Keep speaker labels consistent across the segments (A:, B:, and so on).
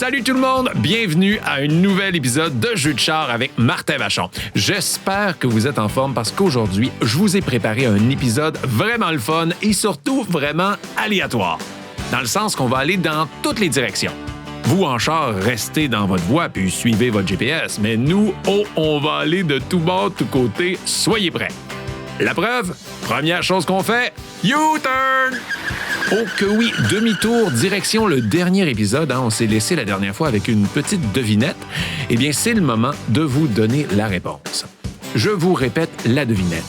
A: Salut tout le monde, bienvenue à un nouvel épisode de Jeux de char avec Martin Vachon. J'espère que vous êtes en forme parce qu'aujourd'hui, je vous ai préparé un épisode vraiment le fun et surtout vraiment aléatoire. Dans le sens qu'on va aller dans toutes les directions. Vous, en char, restez dans votre voie puis suivez votre GPS, mais nous, on va aller de tout bord, tout côté. Soyez prêts. La preuve, première chose qu'on fait, U-turn! Oh que oui, demi-tour, direction le dernier épisode. On s'est laissé la dernière fois avec une petite devinette. Eh bien, c'est le moment de vous donner la réponse. Je vous répète la devinette.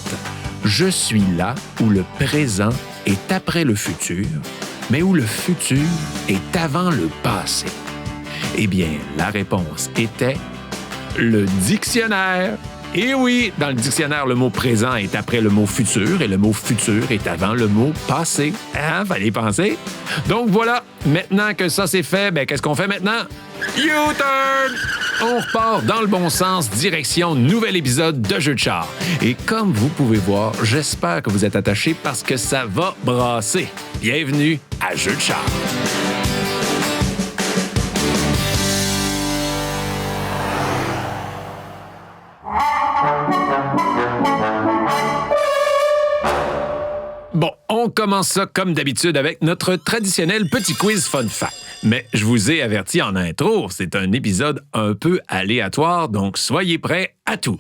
A: Je suis là où le présent est après le futur, mais où le futur est avant le passé. Eh bien, la réponse était le dictionnaire. Et oui, dans le dictionnaire, le mot présent est après le mot futur et le mot futur est avant le mot passé. Fallait y penser. Donc voilà, maintenant que ça c'est fait, qu'est-ce qu'on fait maintenant? U-turn! On repart dans le bon sens, direction nouvel épisode de Jeux de char. Et comme vous pouvez voir, j'espère que vous êtes attachés parce que ça va brasser. Bienvenue à Jeux de char. Bon, on commence ça comme d'habitude avec notre traditionnel petit quiz fun fact. Mais je vous ai averti en intro, c'est un épisode un peu aléatoire, donc soyez prêts à tout.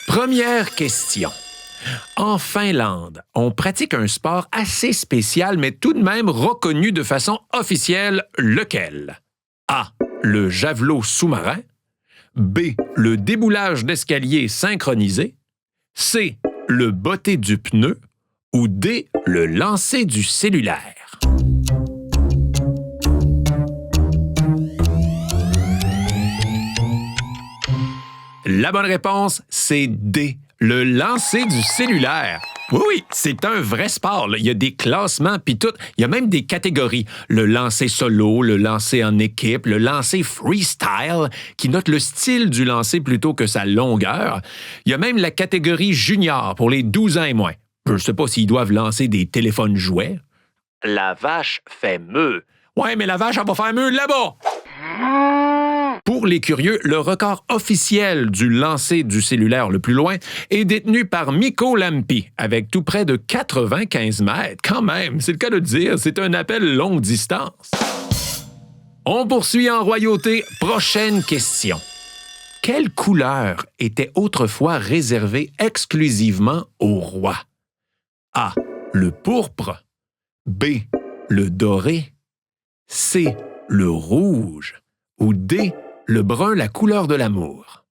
A: Première question. En Finlande, on pratique un sport assez spécial, mais tout de même reconnu de façon officielle, lequel? A. Le javelot sous-marin. B. Le déboulage d'escalier synchronisé. C. Le botté du pneu. Ou D, le lancer du cellulaire. La bonne réponse, c'est D, le lancer du cellulaire. Oui, c'est un vrai sport. Là. Il y a des classements, puis tout. Il y a même des catégories. Le lancer solo, le lancer en équipe, le lancer freestyle, qui note le style du lancer plutôt que sa longueur. Il y a même la catégorie junior pour les 12 ans et moins. Je ne sais pas s'ils doivent lancer des téléphones jouets. La vache fait meuh. Ouais, mais la vache, elle va faire meuh là-bas. Pour les curieux, le record officiel du lancer du cellulaire le plus loin est détenu par Mikko Lampi, avec tout près de 95 mètres. Quand même, c'est le cas de dire, c'est un appel longue distance. On poursuit en royauté. Prochaine question. Quelle couleur était autrefois réservée exclusivement aux rois? A. Le pourpre. B. Le doré. C. Le rouge. Ou D. Le brun, la couleur de l'amour.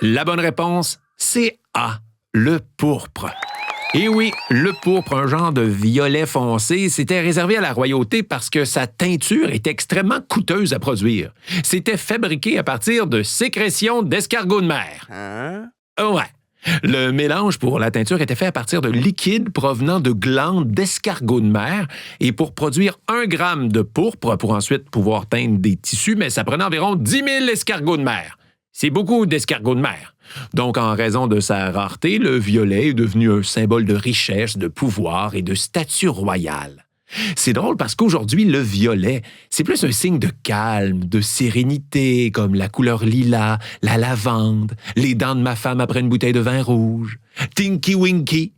A: La bonne réponse, c'est A. Le pourpre. Et oui, le pourpre, un genre de violet foncé, c'était réservé à la royauté parce que sa teinture est extrêmement coûteuse à produire. C'était fabriqué à partir de sécrétions d'escargots de mer. Ouais. Le mélange pour la teinture était fait à partir de liquide provenant de glandes d'escargots de mer et pour produire 1 gramme de pourpre pour ensuite pouvoir teindre des tissus, mais ça prenait environ 10 000 escargots de mer. C'est beaucoup d'escargots de mer. Donc, en raison de sa rareté, le violet est devenu un symbole de richesse, de pouvoir et de statut royal. C'est drôle parce qu'aujourd'hui, le violet, c'est plus un signe de calme, de sérénité, comme la couleur lilas, la lavande, les dents de ma femme après une bouteille de vin rouge. Tinky Winky.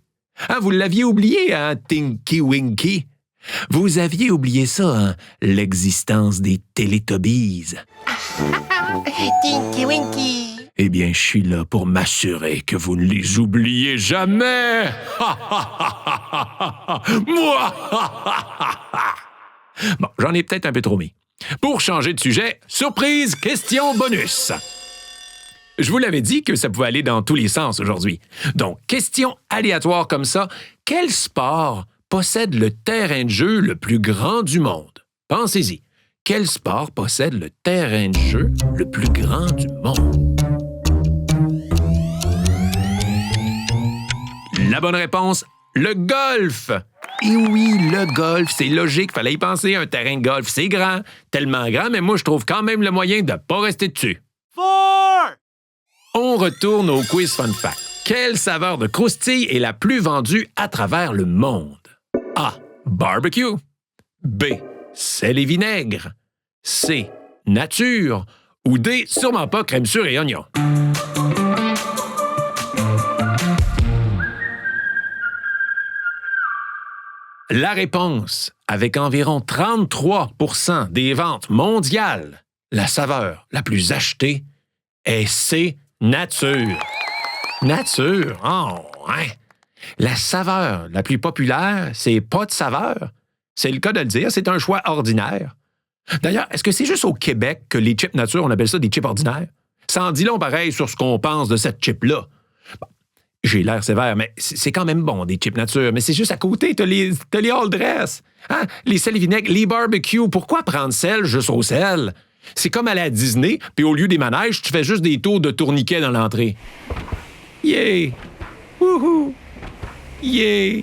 A: Vous l'aviez oublié, hein, Tinky Winky? Vous aviez oublié ça, l'existence des Teletubbies.
B: Tinky Winky.
A: Eh bien, je suis là pour m'assurer que vous ne les oubliez jamais. Moi! Bon, j'en ai peut-être un peu trop mis. Pour changer de sujet, surprise, question bonus. Je vous l'avais dit que ça pouvait aller dans tous les sens aujourd'hui. Donc, question aléatoire comme ça, quel sport possède le terrain de jeu le plus grand du monde? Pensez-y. Quel sport possède le terrain de jeu le plus grand du monde? La bonne réponse, le golf. Et oui, le golf, c'est logique, fallait y penser. Un terrain de golf, c'est grand, tellement grand, mais moi, je trouve quand même le moyen de ne pas rester dessus.
B: 4!
A: On retourne au quiz fun fact. Quelle saveur de croustille est la plus vendue à travers le monde? A. Barbecue. B. Sel et vinaigre. C. Nature. Ou D. Sûrement pas crème sûre et oignon. La réponse, avec environ 33% des ventes mondiales, la saveur la plus achetée est C. Nature. Nature? Oh, ouais. La saveur la plus populaire, c'est pas de saveur. C'est le cas de le dire, c'est un choix ordinaire. D'ailleurs, est-ce que c'est juste au Québec que les chips nature, on appelle ça des chips ordinaires? Ça en dit long pareil sur ce qu'on pense de cette chip-là. Bon, j'ai l'air sévère, mais c'est quand même bon, des chips nature. Mais c'est juste à côté, t'as les all dress. Hein? Les sel et vinaigre, les barbecues. Pourquoi prendre sel juste au sel? C'est comme aller à Disney, puis au lieu des manèges, tu fais juste des tours de tourniquet dans l'entrée. Yeah! Wouhou! Yeah!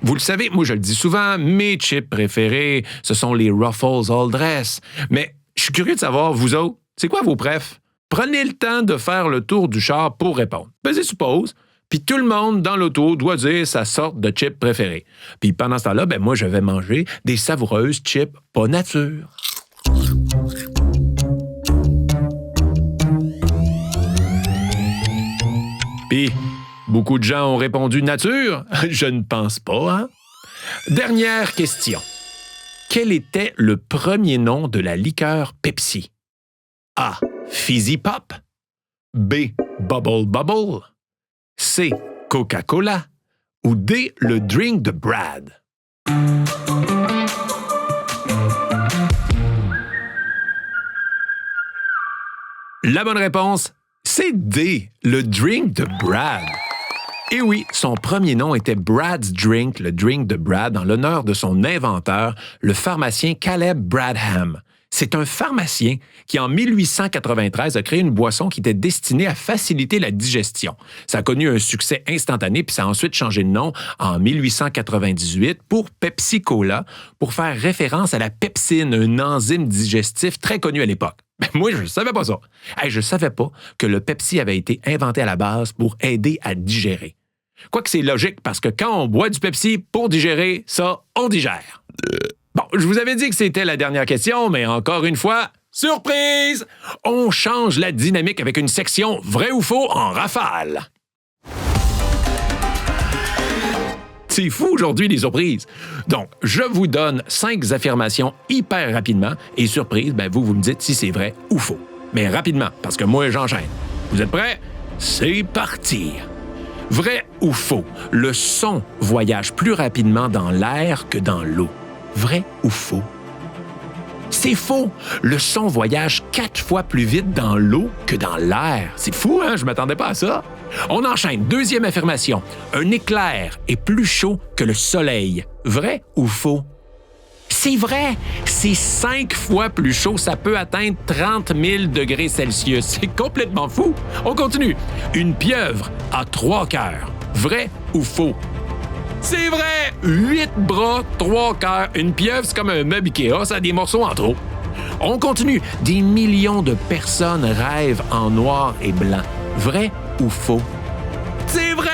A: Vous le savez, moi je le dis souvent, mes chips préférés, ce sont les Ruffles All Dress. Mais je suis curieux de savoir, vous autres, c'est quoi vos préfs? Prenez le temps de faire le tour du char pour répondre. Pesez sur pause, puis tout le monde dans l'auto doit dire sa sorte de chip préférée. Puis pendant ce temps-là, moi je vais manger des savoureuses chips pas nature. Puis, beaucoup de gens ont répondu nature. Je ne pense pas, hein? Dernière question. Quel était le premier nom de la liqueur Pepsi? A. Fizzy Pop. B. Bubble Bubble. C. Coca-Cola. Ou D. Le drink de Brad. La bonne réponse, c'est D. Le drink de Brad. Et oui, son premier nom était Brad's Drink, le drink de Brad, en l'honneur de son inventeur, le pharmacien Caleb Bradham. C'est un pharmacien qui, en 1893, a créé une boisson qui était destinée à faciliter la digestion. Ça a connu un succès instantané, puis ça a ensuite changé de nom en 1898 pour Pepsi-Cola, pour faire référence à la pepsine, un enzyme digestif très connu à l'époque. Moi, je ne savais pas ça. Je ne savais pas que le Pepsi avait été inventé à la base pour aider à digérer. Quoique c'est logique, parce que quand on boit du Pepsi pour digérer, ça, on digère. Bon, je vous avais dit que c'était la dernière question, mais encore une fois, surprise! On change la dynamique avec une section vrai ou faux en rafale. C'est fou aujourd'hui, les surprises. Donc, je vous donne 5 affirmations hyper rapidement et surprise, vous me dites si c'est vrai ou faux. Mais rapidement, parce que moi, j'enchaîne. Vous êtes prêts? C'est parti! Vrai ou faux? Le son voyage plus rapidement dans l'air que dans l'eau. Vrai ou faux? C'est faux! Le son voyage 4 fois plus vite dans l'eau que dans l'air. C'est fou, hein? Je m'attendais pas à ça. On enchaîne. Deuxième affirmation. Un éclair est plus chaud que le soleil. Vrai ou faux? C'est vrai! C'est 5 fois plus chaud. Ça peut atteindre 30 000 degrés Celsius. C'est complètement fou. On continue. Une pieuvre a 3 cœurs. Vrai ou faux? C'est vrai! 8 bras, 3 cœurs. Une pieuvre, c'est comme un meuble Ikea, ça a des morceaux en trop. On continue. Des millions de personnes rêvent en noir et blanc. Vrai ou faux? C'est vrai!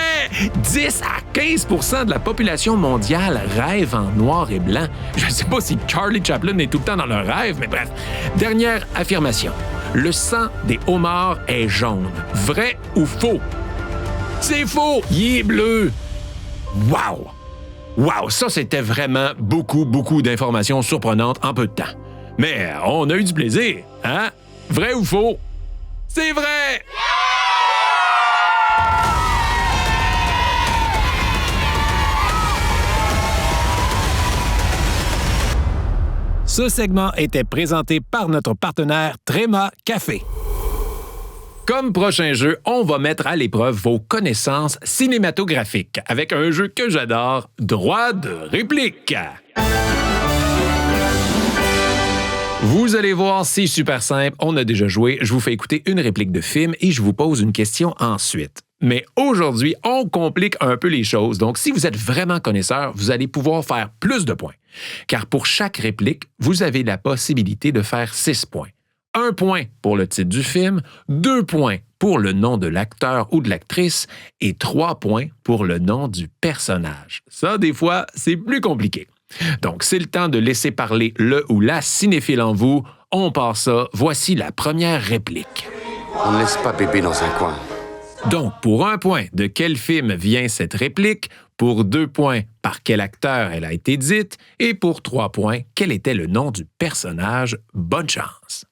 A: 10 à 15% de la population mondiale rêve en noir et blanc. Je ne sais pas si Charlie Chaplin est tout le temps dans leur rêve, mais bref. Dernière affirmation. Le sang des homards est jaune. Vrai ou faux? C'est faux! Il est bleu! Wow! Wow! Ça, c'était vraiment beaucoup d'informations surprenantes en peu de temps. Mais on a eu du plaisir, hein? Vrai ou faux? C'est vrai! Ce segment était présenté par notre partenaire Tréma Café. Comme prochain jeu, on va mettre à l'épreuve vos connaissances cinématographiques avec un jeu que j'adore, Droit de réplique. Vous allez voir, c'est super simple. On a déjà joué. Je vous fais écouter une réplique de film et je vous pose une question ensuite. Mais aujourd'hui, on complique un peu les choses. Donc, si vous êtes vraiment connaisseur, vous allez pouvoir faire plus de points. Car pour chaque réplique, vous avez la possibilité de faire 6 points. 1 point pour le titre du film, 2 points pour le nom de l'acteur ou de l'actrice et 3 points pour le nom du personnage. Ça, des fois, c'est plus compliqué. Donc, c'est le temps de laisser parler le ou la cinéphile en vous. On part ça. Voici la première réplique.
B: On ne laisse pas bébé dans un coin.
A: Donc, pour 1 point, de quel film vient cette réplique? Pour 2 points, par quel acteur elle a été dite? Et pour 3 points, quel était le nom du personnage? Bonne chance!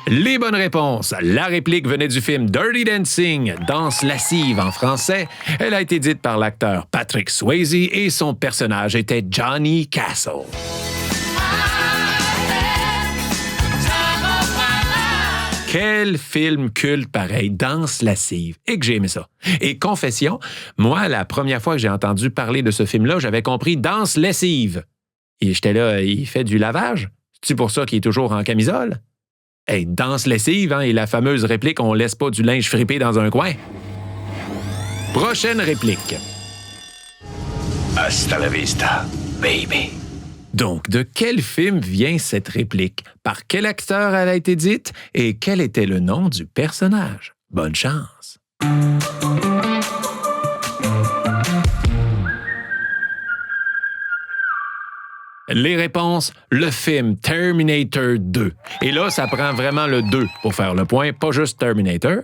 A: Les bonnes réponses. La réplique venait du film Dirty Dancing, Danse lascive en français. Elle a été dite par l'acteur Patrick Swayze et son personnage était Johnny Castle. Quel film culte pareil, Danse lascive, et que j'ai aimé ça. Et confession, moi, la première fois que j'ai entendu parler de ce film-là, j'avais compris Danse lessive. Et j'étais là, il fait du lavage? C'est pour ça qu'il est toujours en camisole? Hey, Danse lessive, hein, et la fameuse réplique « On laisse pas du linge fripé dans un coin ». Prochaine réplique.
C: Hasta la vista, baby.
A: Donc, de quel film vient cette réplique? Par quel acteur elle a été dite? Et quel était le nom du personnage? Bonne chance! Les réponses, le film Terminator 2. Et là, ça prend vraiment le 2 pour faire le point, pas juste Terminator.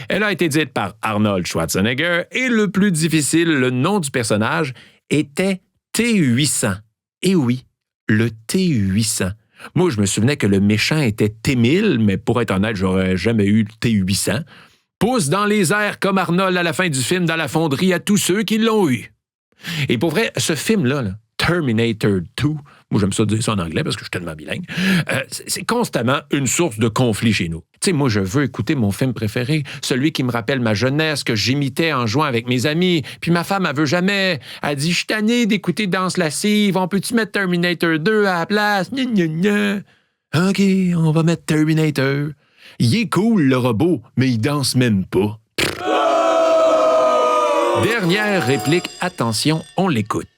A: Elle a été dite par Arnold Schwarzenegger et le plus difficile, le nom du personnage, était T-800. Et oui, le T-800. Moi, je me souvenais que le méchant était T-1000, mais pour être honnête, j'aurais jamais eu le T-800. Pouce dans les airs comme Arnold à la fin du film dans la fonderie à tous ceux qui l'ont eu. Et pour vrai, ce film-là, Terminator 2, moi j'aime ça dire ça en anglais parce que je suis tellement bilingue, c'est constamment une source de conflit chez nous. Tu sais, moi je veux écouter mon film préféré, celui qui me rappelle ma jeunesse, que j'imitais en jouant avec mes amis, puis ma femme, elle veut jamais. Elle dit « Je suis tannée d'écouter Danse lascive, on peut-tu mettre Terminator 2 à la place? Gna, gna, gna. » OK, on va mettre Terminator. Il est cool le robot, mais il danse même pas. Dernière réplique, attention, on l'écoute.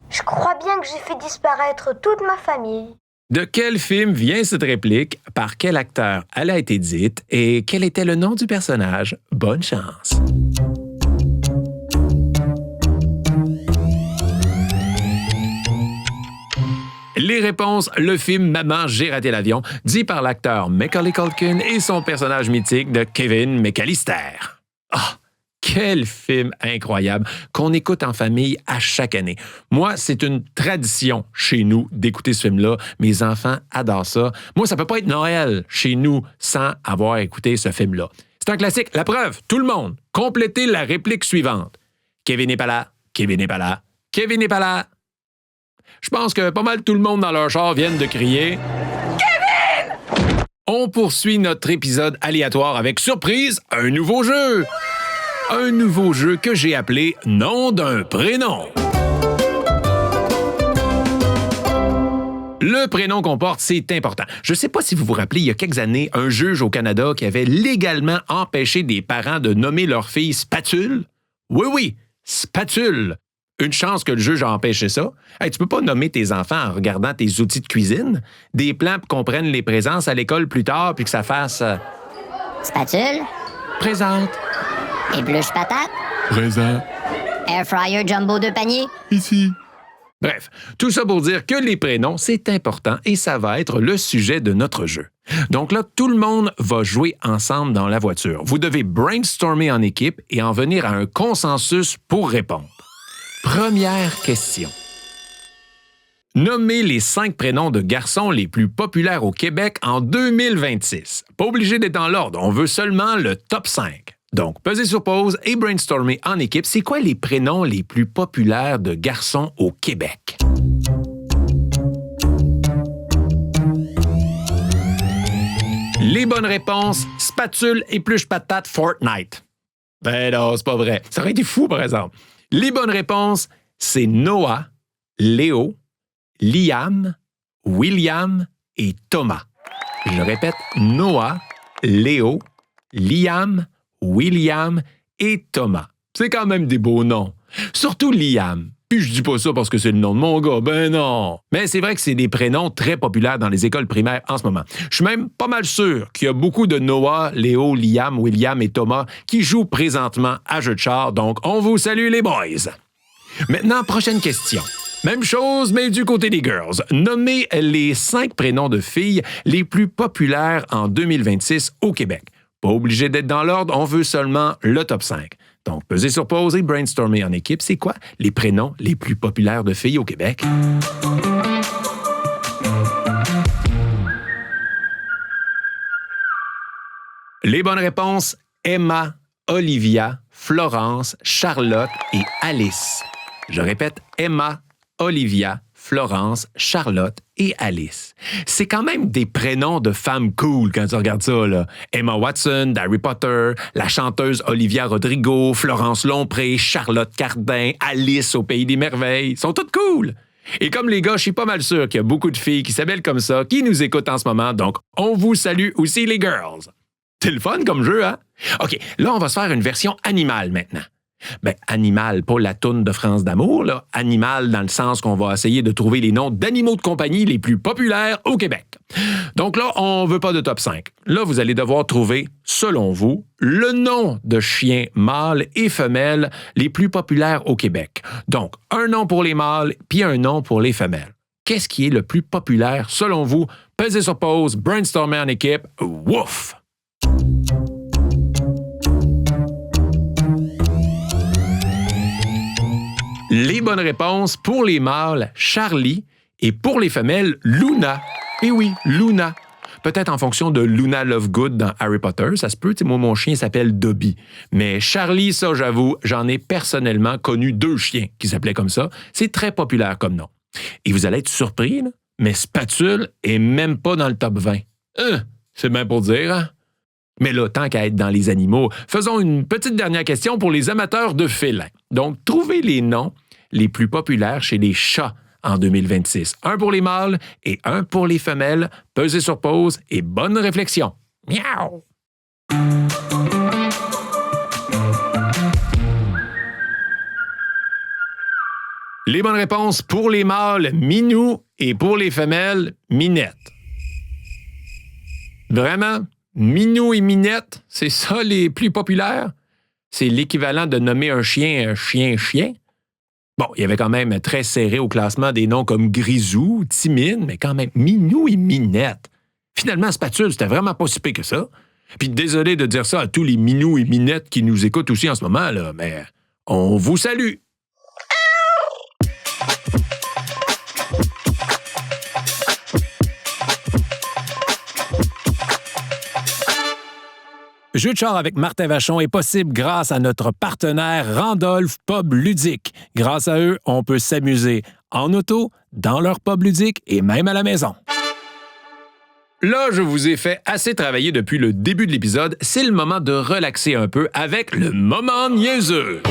D: Je crois bien que j'ai fait disparaître toute ma famille.
A: De quel film vient cette réplique? Par quel acteur elle a été dite? Et quel était le nom du personnage? Bonne chance! Les réponses, le film Maman, j'ai raté l'avion, dit par l'acteur Macaulay Culkin et son personnage mythique de Kevin McAllister. Ah! Quel film incroyable qu'on écoute en famille à chaque année. Moi, c'est une tradition chez nous d'écouter ce film-là. Mes enfants adorent ça. Moi, ça peut pas être Noël chez nous sans avoir écouté ce film-là. C'est un classique. La preuve, tout le monde, complétez la réplique suivante. Kevin n'est pas là, Kevin n'est pas là, Kevin n'est pas là. Je pense que pas mal tout le monde dans leur char viennent de crier Kevin! On poursuit notre épisode aléatoire avec surprise, un nouveau jeu. Un nouveau jeu que j'ai appelé « Nom d'un prénom ». Le prénom qu'on porte, c'est important. Je ne sais pas si vous vous rappelez, il y a quelques années, un juge au Canada qui avait légalement empêché des parents de nommer leur fille Spatule. Oui, Spatule. Une chance que le juge a empêché ça. Hey, tu peux pas nommer tes enfants en regardant tes outils de cuisine, des plans pour qu'on prenne les présences à l'école plus tard puis que ça fasse...
E: Spatule.
A: Présente.
E: Épluche patate.
A: Présent.
E: Air fryer jumbo 2 paniers.
A: Ici. Bref, tout ça pour dire que les prénoms, c'est important et ça va être le sujet de notre jeu. Donc là, tout le monde va jouer ensemble dans la voiture. Vous devez brainstormer en équipe et en venir à un consensus pour répondre. Première question. Nommez les 5 prénoms de garçons les plus populaires au Québec en 2026. Pas obligé d'être dans l'ordre, on veut seulement le top 5. Donc, pesez sur pause et brainstormez en équipe. C'est quoi les prénoms les plus populaires de garçons au Québec? Les bonnes réponses, spatule, épluche patate, Fortnite. Ben non, c'est pas vrai. Ça aurait été fou, par exemple. Les bonnes réponses, c'est Noah, Léo, Liam, William et Thomas. Je répète, Noah, Léo, Liam, William et Thomas. C'est quand même des beaux noms. Surtout Liam. Puis je dis pas ça parce que c'est le nom de mon gars, ben non. Mais c'est vrai que c'est des prénoms très populaires dans les écoles primaires en ce moment. Je suis même pas mal sûr qu'il y a beaucoup de Noah, Léo, Liam, William et Thomas qui jouent présentement à jeu de char, donc on vous salue les boys. Maintenant, prochaine question. Même chose, mais du côté des girls. Nommez les 5 prénoms de filles les plus populaires en 2026 au Québec. Pas obligé d'être dans l'ordre, on veut seulement le top 5. Donc, pesez sur pause et brainstormez en équipe. C'est quoi les prénoms les plus populaires de filles au Québec? Les bonnes réponses, Emma, Olivia, Florence, Charlotte et Alice. Je répète, Emma, Olivia, Florence, Charlotte et Alice. C'est quand même des prénoms de femmes cool quand tu regardes ça, là. Emma Watson, d'Harry Potter, la chanteuse Olivia Rodrigo, Florence Lompré, Charlotte Cardin, Alice au Pays des Merveilles. Sont toutes cool! Et comme les gars, je suis pas mal sûr qu'il y a beaucoup de filles qui s'appellent comme ça, qui nous écoutent en ce moment, donc on vous salue aussi les girls. C'est le fun comme jeu, hein? OK, là, on va se faire une version animale maintenant. Ben, animal, pas la toune de France d'amour, là. Animal dans le sens qu'on va essayer de trouver les noms d'animaux de compagnie les plus populaires au Québec. Donc là, on veut pas de top 5. Là, vous allez devoir trouver, selon vous, le nom de chiens mâles et femelles les plus populaires au Québec. Donc, un nom pour les mâles, puis un nom pour les femelles. Qu'est-ce qui est le plus populaire, selon vous? Pesez sur pause, brainstormez en équipe. Wouf! Les bonnes réponses pour les mâles, Charlie, et pour les femelles, Luna. Eh oui, Luna. Peut-être en fonction de Luna Lovegood dans Harry Potter, ça se peut. Moi, mon chien s'appelle Dobby. Mais Charlie, ça, j'avoue, j'en ai personnellement connu 2 chiens qui s'appelaient comme ça. C'est très populaire comme nom. Et vous allez être surpris, là, mais Spatule est même pas dans le top 20. C'est bien pour dire, hein? Mais là, tant qu'à être dans les animaux, faisons une petite dernière question pour les amateurs de félins. Donc, trouvez les noms les plus populaires chez les chats en 2026. Un pour les mâles et un pour les femelles. Pesez sur pause et bonne réflexion. Miaou! Les bonnes réponses pour les mâles, Minou, et pour les femelles, Minette. Vraiment? Minou et Minette, c'est ça les plus populaires? C'est l'équivalent de nommer un chien chien-chien? Bon, il y avait quand même très serré au classement des noms comme Grisou, Timine, mais quand même Minou et Minette. Finalement, Spatule, c'était vraiment pas si pire que ça. Puis désolé de dire ça à tous les Minous et Minettes qui nous écoutent aussi en ce moment, là, mais on vous salue! Jeu de char avec Martin Vachon est possible grâce à notre partenaire Randolph Pub Ludique. Grâce à eux, on peut s'amuser en auto, dans leur pub ludique et même à la maison. Là, je vous ai fait assez travailler depuis le début de l'épisode. C'est le moment de relaxer un peu avec le moment niaiseux.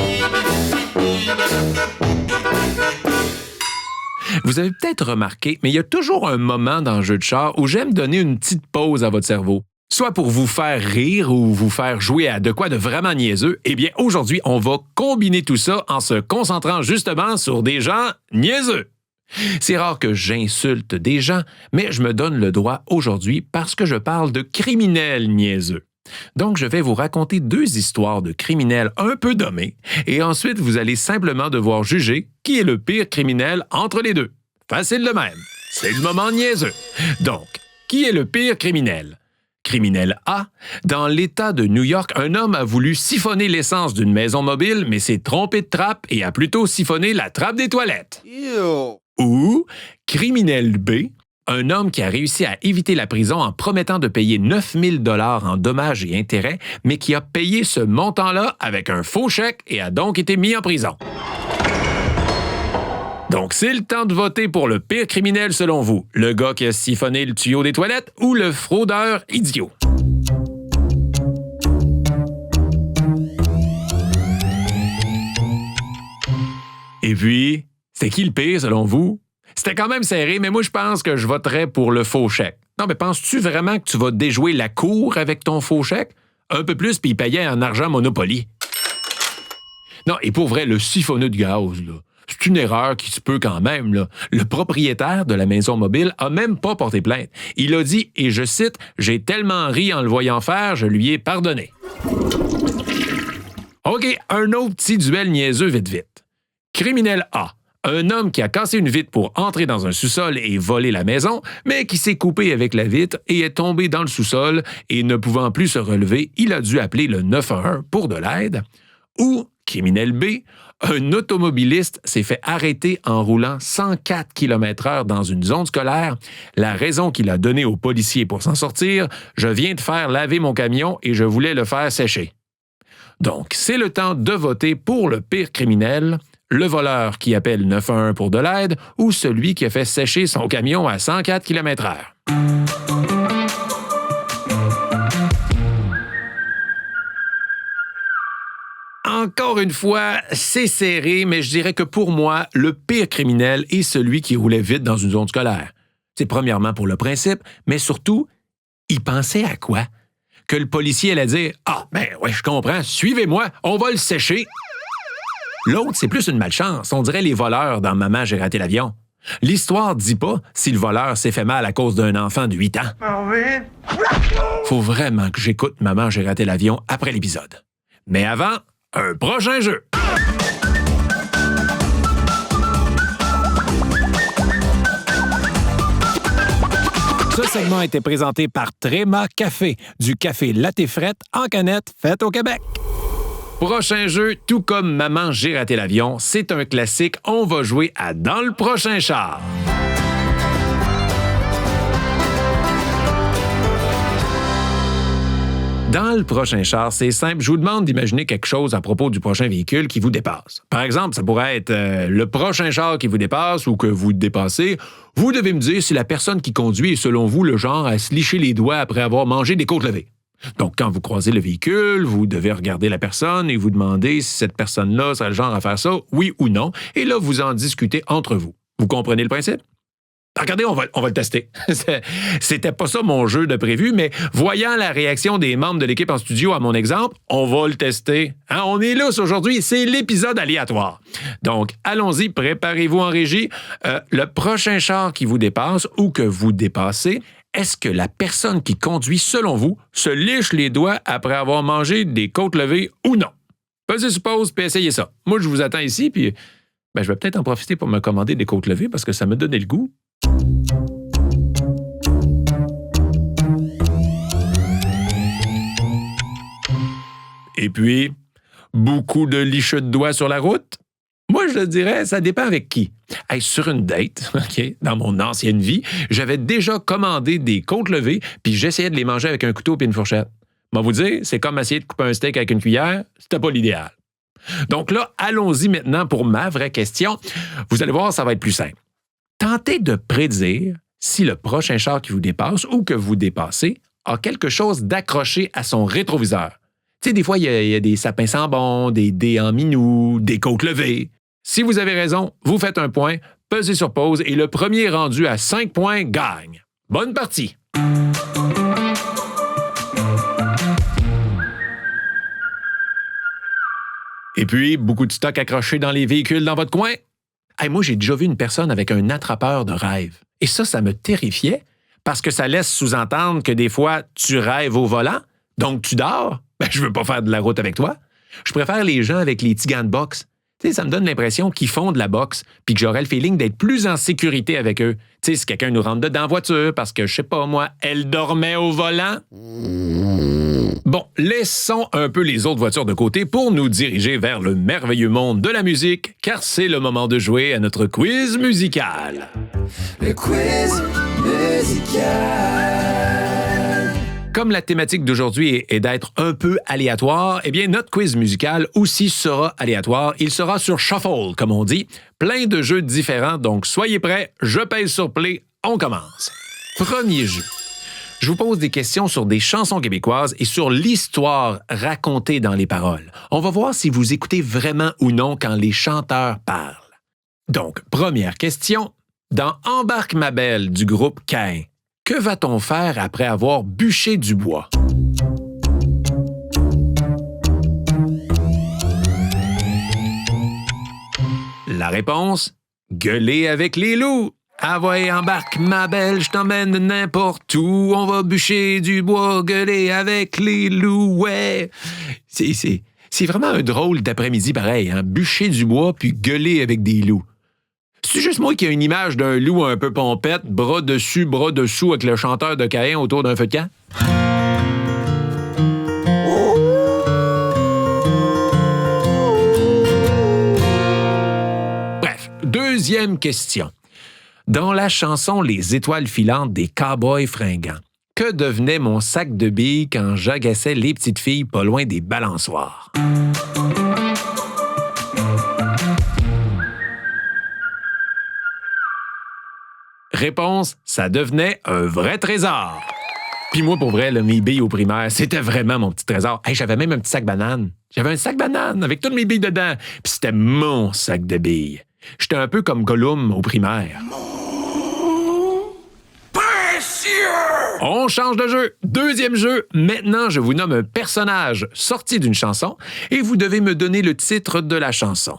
A: Vous avez peut-être remarqué, mais il y a toujours un moment dans le jeu de char où j'aime donner une petite pause à votre cerveau. Soit pour vous faire rire ou vous faire jouer à de quoi de vraiment niaiseux, eh bien aujourd'hui, on va combiner tout ça en se concentrant justement sur des gens niaiseux. C'est rare que j'insulte des gens, mais je me donne le droit aujourd'hui parce que je parle de criminels niaiseux. Donc, je vais vous raconter 2 histoires de criminels un peu dommés et ensuite, vous allez simplement devoir juger qui est le pire criminel entre les 2. Facile de même. C'est le moment niaiseux. Donc, qui est le pire criminel? Criminel A. Dans l'État de New York, un homme a voulu siphonner l'essence d'une maison mobile, mais s'est trompé de trappe et a plutôt siphonné la trappe des toilettes.
F: Ew.
A: Ou criminel B. Un homme qui a réussi à éviter la prison en promettant de payer 9 000 $ en dommages et intérêts, mais qui a payé ce montant-là avec un faux chèque et a donc été mis en prison. Donc, c'est le temps de voter pour le pire criminel selon vous. Le gars qui a siphonné le tuyau des toilettes ou le fraudeur idiot? Et puis, c'est qui le pire selon vous? C'était quand même serré, mais moi, je pense que je voterais pour le faux chèque. Non, mais penses-tu vraiment que tu vas déjouer la cour avec ton faux chèque? Un peu plus, puis il payait en argent Monopoly. Non, et pour vrai, le siphonneux de gaz, là. C'est une erreur qui se peut quand même, là. Le propriétaire de la maison mobile a même pas porté plainte. Il a dit, et je cite, « J'ai tellement ri en le voyant faire, je lui ai pardonné. » OK, un autre petit duel niaiseux vite. Criminel A. Un homme qui a cassé une vitre pour entrer dans un sous-sol et voler la maison, mais qui s'est coupé avec la vitre et est tombé dans le sous-sol et ne pouvant plus se relever, il a dû appeler le 911 pour de l'aide. Ou, criminel B, un automobiliste s'est fait arrêter en roulant 104 km/h dans une zone scolaire. La raison qu'il a donnée aux policiers pour s'en sortir, « Je viens de faire laver mon camion et je voulais le faire sécher. » Donc, c'est le temps de voter pour le pire criminel, le voleur qui appelle 911 pour de l'aide ou celui qui a fait sécher son camion à 104 km/h. Encore une fois, c'est serré, mais je dirais que pour moi, le pire criminel est celui qui roulait vite dans une zone scolaire. C'est premièrement pour le principe, mais surtout, il pensait à quoi? Que le policier allait dire « Ah, ben ouais, je comprends, suivez-moi, on va le sécher. » L'autre, c'est plus une malchance. On dirait les voleurs dans « Maman, j'ai raté l'avion ». L'histoire dit pas si le voleur s'est fait mal à cause d'un enfant de 8 ans.
C: Oh oui?
A: Faut vraiment que j'écoute « Maman, j'ai raté l'avion » après l'épisode. Mais avant, un prochain jeu. Ce segment a été présenté par Tréma Café, du café latte frette en canette fait au Québec. Prochain jeu, tout comme Maman, j'ai raté l'avion, c'est un classique. On va jouer à Dans le prochain char. Dans le prochain char, c'est simple. Je vous demande d'imaginer quelque chose à propos du prochain véhicule qui vous dépasse. Par exemple, ça pourrait être le prochain char qui vous dépasse ou que vous dépassez. Vous devez me dire si la personne qui conduit est, selon vous, le genre à se licher les doigts après avoir mangé des côtes levées. Donc, quand vous croisez le véhicule, vous devez regarder la personne et vous demander si cette personne-là serait le genre à faire ça, oui ou non. Et là, vous en discutez entre vous. Vous comprenez le principe? Regardez, on va le tester. C'était pas ça mon jeu de prévu, mais voyant la réaction des membres de l'équipe en studio à mon exemple, on va le tester. Hein, on est là aujourd'hui, c'est l'épisode aléatoire. Donc, allons-y, préparez-vous en régie. Le prochain char qui vous dépasse ou que vous dépassez, est-ce que la personne qui conduit, selon vous, se liche les doigts après avoir mangé des côtes levées ou non? Pesez sur pause puis essayez ça. Moi, je vous attends ici, puis je vais peut-être en profiter pour me commander des côtes levées parce que ça me donnait le goût. Et puis, beaucoup de liches de doigts sur la route? Moi, je dirais, ça dépend avec qui. Hey, sur une date, OK, dans mon ancienne vie, j'avais déjà commandé des côtes levées, puis j'essayais de les manger avec un couteau et une fourchette. Moi, vous dire, c'est comme essayer de couper un steak avec une cuillère, c'était pas l'idéal. Donc là, allons-y maintenant pour ma vraie question. Vous allez voir, ça va être plus simple. Tentez de prédire si le prochain char qui vous dépasse ou que vous dépassez a quelque chose d'accroché à son rétroviseur. Tu sais, des fois, il y a des sapins sans bon, des dés en minou, des côtes levées. Si vous avez raison, vous faites un point, pesez sur pause et le premier rendu à 5 points gagne. Bonne partie! Et puis, beaucoup de stock accroché dans les véhicules dans votre coin? Hey, moi, j'ai déjà vu une personne avec un attrapeur de rêve. Et ça me terrifiait parce que ça laisse sous-entendre que des fois, tu rêves au volant, donc tu dors. Je veux pas faire de la route avec toi. Je préfère les gens avec les petits gants de boxe. Tu sais, ça me donne l'impression qu'ils font de la boxe puis que j'aurais le feeling d'être plus en sécurité avec eux. Tu sais, si quelqu'un nous rentre dedans en voiture parce que, je sais pas moi, elle dormait au volant. Bon, laissons un peu les autres voitures de côté pour nous diriger vers le merveilleux monde de la musique, car c'est le moment de jouer à notre quiz musical.
F: Le quiz musical.
A: Comme la thématique d'aujourd'hui est d'être un peu aléatoire, eh bien, notre quiz musical aussi sera aléatoire. Il sera sur shuffle, comme on dit. Plein de jeux différents, donc soyez prêts, je pèse sur play, on commence. Premier jeu. Je vous pose des questions sur des chansons québécoises et sur l'histoire racontée dans les paroles. On va voir si vous écoutez vraiment ou non quand les chanteurs parlent. Donc, première question. Dans Embarque ma belle du groupe Caïn, que va-t-on faire après avoir bûché du bois? La La réponse, gueuler avec les loups. Ah ouais, embarque ma belle, je t'emmène n'importe où. On va bûcher du bois, gueuler avec les loups, ouais. C'est vraiment un drôle d'après-midi pareil, hein? Bûcher du bois puis gueuler avec des loups. C'est juste moi qui ai une image d'un loup un peu pompette, bras dessus, bras dessous avec le chanteur de Caïn autour d'un feu de camp? Bref, deuxième question. Dans la chanson Les étoiles filantes des Cowboys fringants, que devenait mon sac de billes quand j'agaçais les petites filles pas loin des balançoires? Réponse, ça devenait un vrai trésor. Puis moi, pour vrai, là, mes billes au primaire, c'était vraiment mon petit trésor. Hey, j'avais même un petit sac banane. J'avais un sac banane avec toutes mes billes dedans. Puis c'était mon sac de billes. J'étais un peu comme Gollum au primaire. On change de jeu. Deuxième jeu. Maintenant, je vous nomme un personnage sorti d'une chanson et vous devez me donner le titre de la chanson.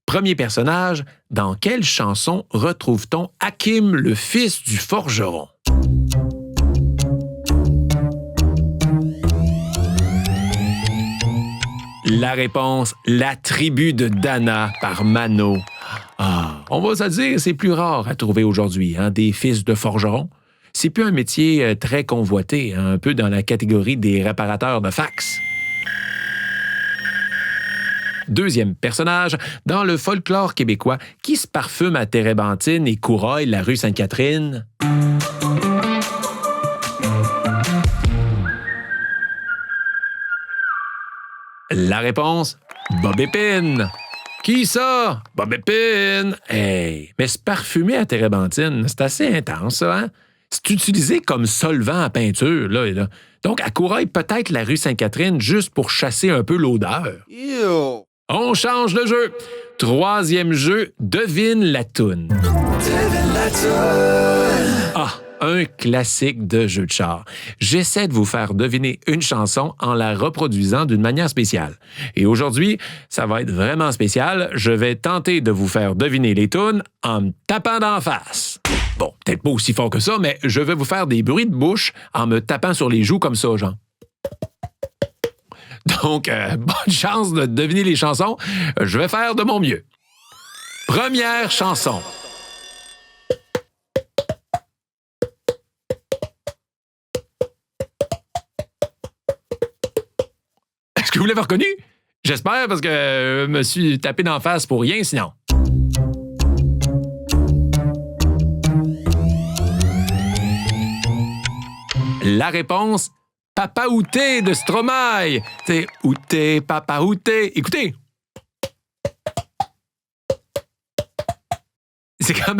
A: Premier personnage, dans quelle chanson retrouve-t-on Hakim, le fils du forgeron? La réponse, La tribu de Dana par Mano. Ah, on va se dire, c'est plus rare à trouver aujourd'hui, hein, des fils de forgerons. C'est plus un métier très convoité, hein, un peu dans la catégorie des réparateurs de fax. Deuxième personnage, dans le folklore québécois, qui se parfume à térébenthine et couraille la rue Sainte-Catherine? La réponse, Bob Épine. Qui ça? Bob Épine. Hey, mais se parfumer à térébenthine, c'est assez intense, ça, hein? C'est utilisé comme solvant à peinture, là et là. Donc, elle couraille peut-être la rue Sainte-Catherine juste pour chasser un peu l'odeur.
F: Ew.
A: On change de jeu. Troisième jeu, devine la toune.
F: Devine la toune.
A: Ah, un classique de jeu de char. J'essaie de vous faire deviner une chanson en la reproduisant d'une manière spéciale. Et aujourd'hui, ça va être vraiment spécial. Je vais tenter de vous faire deviner les tounes en me tapant d'en face. Bon, peut-être pas aussi fort que ça, mais je vais vous faire des bruits de bouche en me tapant sur les joues comme ça, genre. Donc, bonne chance de deviner les chansons. Je vais faire de mon mieux. Première chanson. Est-ce que vous l'avez reconnu? J'espère, parce que je me suis tapé d'en face pour rien, sinon. La réponse, Papa Outé de Stromae. C'est Outé, Papa Outé. Écoutez. Je suis quand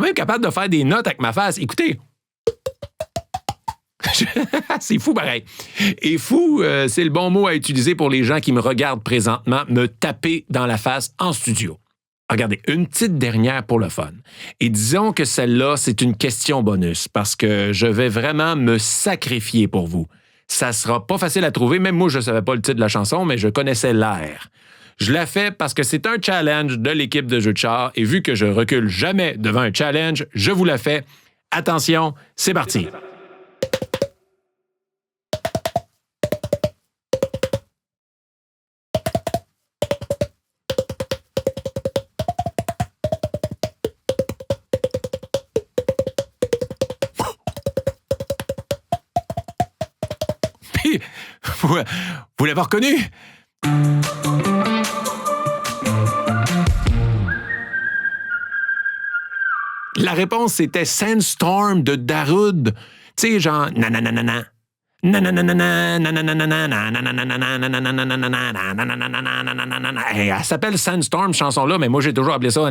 A: même capable de faire des notes avec ma face. Écoutez. C'est fou, pareil. Et fou, c'est le bon mot à utiliser pour les gens qui me regardent présentement me taper dans la face en studio. Regardez, une petite dernière pour le fun. Et disons que celle-là, c'est une question bonus parce que je vais vraiment me sacrifier pour vous. Ça sera pas facile à trouver. Même moi, je ne savais pas le titre de la chanson, mais je connaissais l'air. Je la fais parce que c'est un challenge de l'équipe de Jeux de char et vu que je recule jamais devant un challenge, je vous la fais. Attention, c'est parti. Vous l'avez reconnu? La réponse, c'était Sandstorm de Darude. Tu sais, genre nananana. Elle s'appelle Sandstorm, chanson-là, mais moi, j'ai toujours appelé ça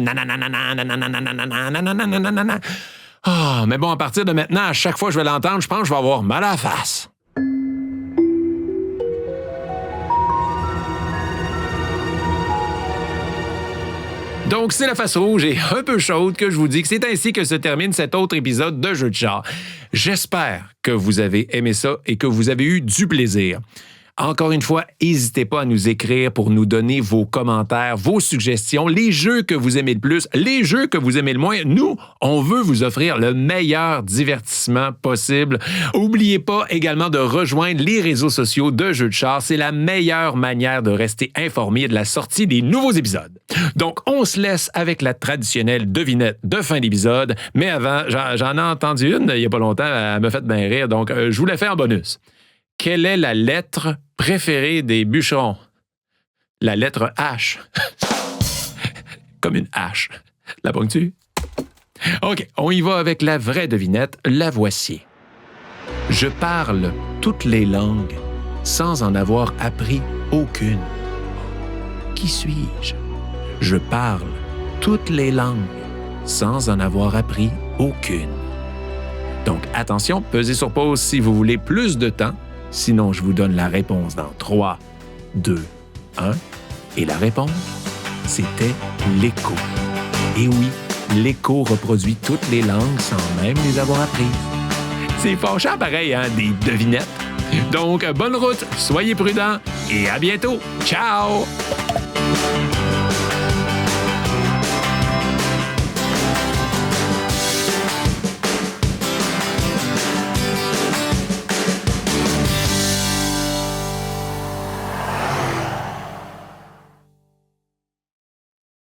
A: Ah, mais bon, à partir de maintenant, à chaque fois que je vais l'entendre, je pense que je vais avoir mal à la face. Donc, c'est la face rouge et un peu chaude que je vous dis que c'est ainsi que se termine cet autre épisode de Jeux de char. J'espère que vous avez aimé ça et que vous avez eu du plaisir. Encore une fois, n'hésitez pas à nous écrire pour nous donner vos commentaires, vos suggestions, les jeux que vous aimez le plus, les jeux que vous aimez le moins. Nous, on veut vous offrir le meilleur divertissement possible. N'oubliez pas également de rejoindre les réseaux sociaux de Jeux de char. C'est la meilleure manière de rester informé de la sortie des nouveaux épisodes. Donc, on se laisse avec la traditionnelle devinette de fin d'épisode. Mais avant, j'en ai entendu une il n'y a pas longtemps, elle m'a fait bien rire, donc je vous la fais en bonus. Quelle est la lettre préférée des bûcherons? La lettre H. Comme une hache. La ponctue? OK, on y va avec la vraie devinette. La voici. Je parle toutes les langues sans en avoir appris aucune. Qui suis-je? Je parle toutes les langues sans en avoir appris aucune. Donc, attention, pesez sur pause si vous voulez plus de temps. Sinon, je vous donne la réponse dans 3, 2, 1. Et la réponse, c'était l'écho. Et oui, l'écho reproduit toutes les langues sans même les avoir apprises. C'est fâchant pareil, hein, des devinettes. Donc, bonne route, soyez prudents et à bientôt. Ciao!